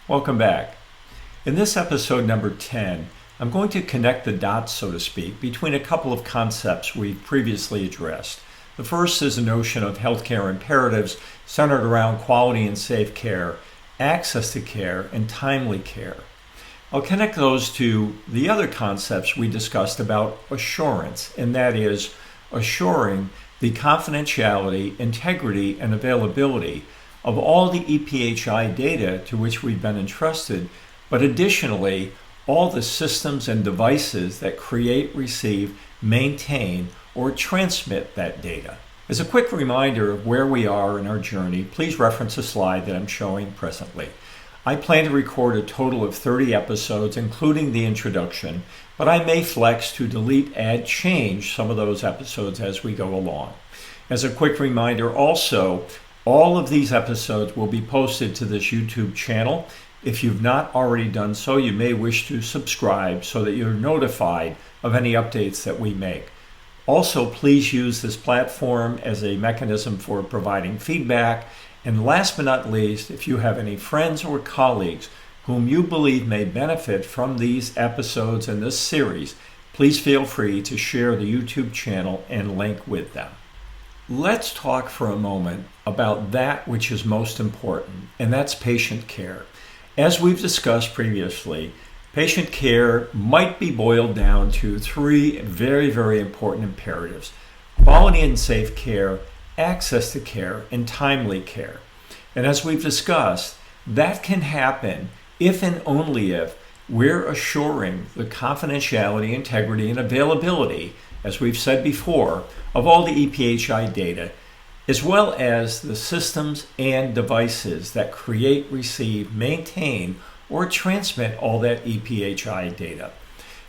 Welcome back. In this episode number 10, I'm going to connect the dots, so to speak, between a couple of concepts we've previously addressed. The first is the notion of healthcare imperatives centered around quality and safe care, access to care, and timely care. I'll connect those to the other concepts we discussed about assurance, and that is assuring the confidentiality, integrity, and availability of all the EPHI data to which we've been entrusted, but additionally, all the systems and devices that create, receive, maintain, or transmit that data. As a quick reminder of where we are in our journey, please reference a slide that I'm showing presently. I plan to record a total of 30 episodes, including the introduction, but I may flex to delete, add, change some of those episodes as we go along. As a quick reminder also, all of these episodes will be posted to this YouTube channel. If you've not already done so, you may wish to subscribe so that you're notified of any updates that we make. Also, please use this platform as a mechanism for providing feedback. And last but not least, if you have any friends or colleagues whom you believe may benefit from these episodes in this series, please feel free to share the YouTube channel and link with them. Let's talk for a moment about that which is most important, and that's patient care. As we've discussed previously, patient care might be boiled down to three very, very important imperatives: quality and safe care, access to care, and timely care. And as we've discussed, that can happen if and only if we're assuring the confidentiality, integrity, and availability, as we've said before, of all the EPHI data, as well as the systems and devices that create, receive, maintain, or transmit all that EPHI data.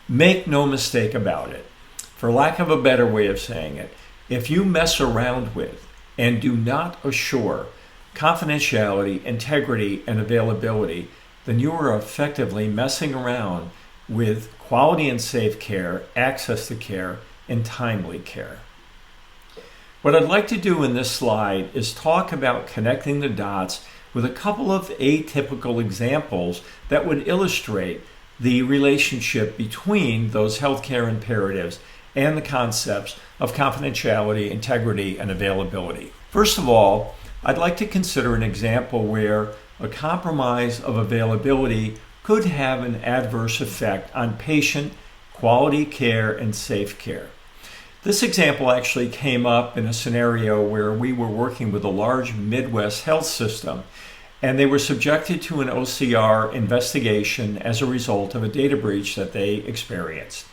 Make no mistake about it. For lack of a better way of saying it, if you mess around with and do not assure confidentiality, integrity, and availability, then you are effectively messing around with quality and safe care, access to care, and timely care. What I'd like to do in this slide is talk about connecting the dots with a couple of atypical examples that would illustrate the relationship between those healthcare imperatives and the concepts of confidentiality, integrity, and availability. First of all, I'd like to consider an example where a compromise of availability could have an adverse effect on patient quality care and safe care. This example actually came up in a scenario where we were working with a large Midwest health system, and they were subjected to an OCR investigation as a result of a data breach that they experienced.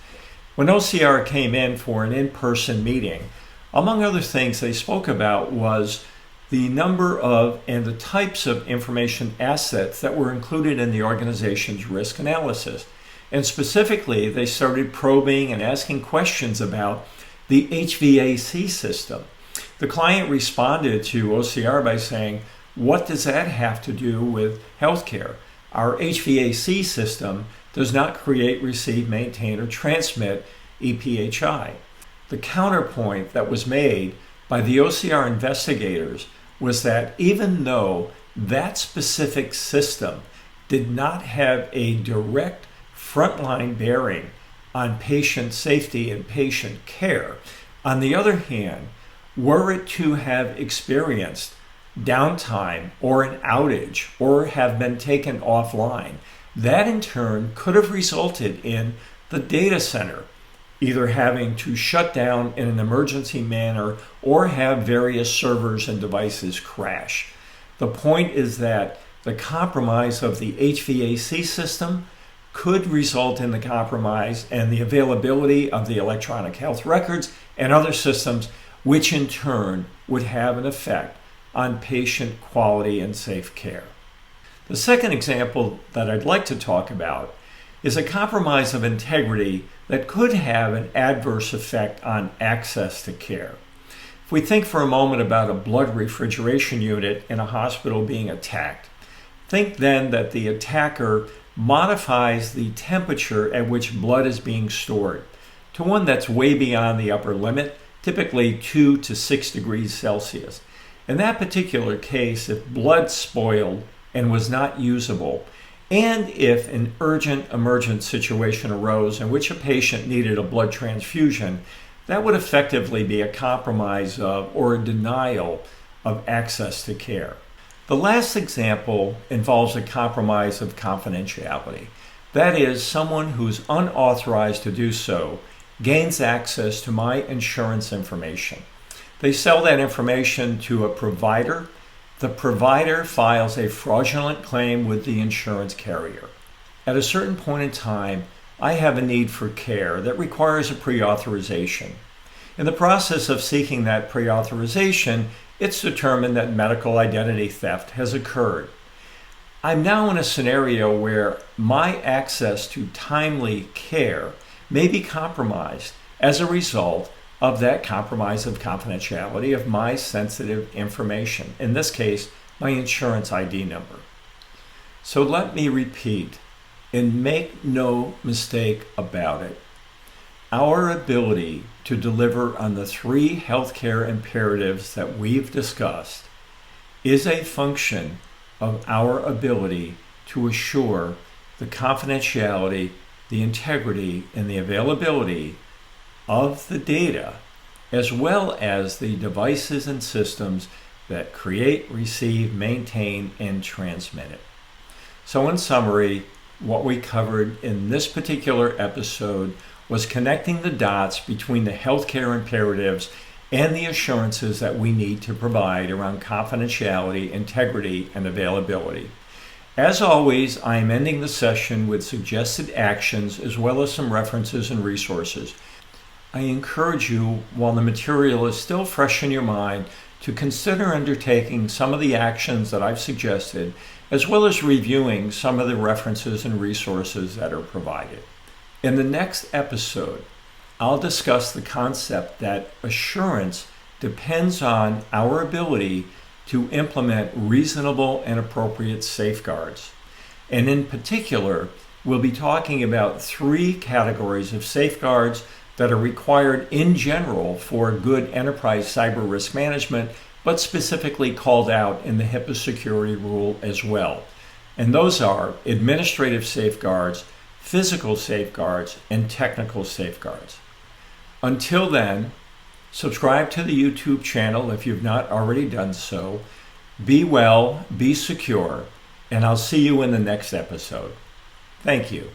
When OCR came in for an in-person meeting, among other things they spoke about was the number of and the types of information assets that were included in the organization's risk analysis. And specifically, they started probing and asking questions about the HVAC system. The client responded to OCR by saying, "What does that have to do with healthcare? Our HVAC system does not create, receive, maintain, or transmit EPHI." The counterpoint that was made by the OCR investigators was that even though that specific system did not have a direct frontline bearing on patient safety and patient care, on the other hand, were it to have experienced downtime or an outage or have been taken offline, that in turn could have resulted in the data center either having to shut down in an emergency manner or have various servers and devices crash. The point is that the compromise of the HVAC system could result in the compromise and the availability of the electronic health records and other systems, which in turn would have an effect on patient quality and safe care. The second example that I'd like to talk about is a compromise of integrity that could have an adverse effect on access to care. If we think for a moment about a blood refrigeration unit in a hospital being attacked, think then that the attacker modifies the temperature at which blood is being stored to one that's way beyond the upper limit, typically 2 to 6 degrees Celsius. In that particular case, if blood spoiled and was not usable, And if an urgent emergent situation arose in which a patient needed a blood transfusion, that would effectively be a compromise of or a denial of access to care. The last example involves a compromise of confidentiality. That is, someone who's unauthorized to do so gains access to my insurance information. They sell that information to a provider. The provider files a fraudulent claim with the insurance carrier. At a certain point in time, I have a need for care that requires a pre-authorization. In the process of seeking that pre-authorization, it's determined that medical identity theft has occurred. I'm now in a scenario where my access to timely care may be compromised as a result of that compromise of confidentiality of my sensitive information, in this case, my insurance ID number. So let me repeat, and make no mistake about it, our ability to deliver on the 3 healthcare imperatives that we've discussed is a function of our ability to assure the confidentiality, the integrity, and the availability of the data, as well as the devices and systems that create, receive, maintain, and transmit it. So in summary, what we covered in this particular episode was connecting the dots between the healthcare imperatives and the assurances that we need to provide around confidentiality, integrity, and availability. As always, I am ending the session with suggested actions as well as some references and resources. I encourage you, while the material is still fresh in your mind, to consider undertaking some of the actions that I've suggested, as well as reviewing some of the references and resources that are provided. In the next episode, I'll discuss the concept that assurance depends on our ability to implement reasonable and appropriate safeguards. And in particular, we'll be talking about 3 categories of safeguards that are required in general for good enterprise cyber risk management, but specifically called out in the HIPAA security rule as well. And those are administrative safeguards, physical safeguards, and technical safeguards. Until then, subscribe to the YouTube channel if you've not already done so. Be well, be secure, and I'll see you in the next episode. Thank you.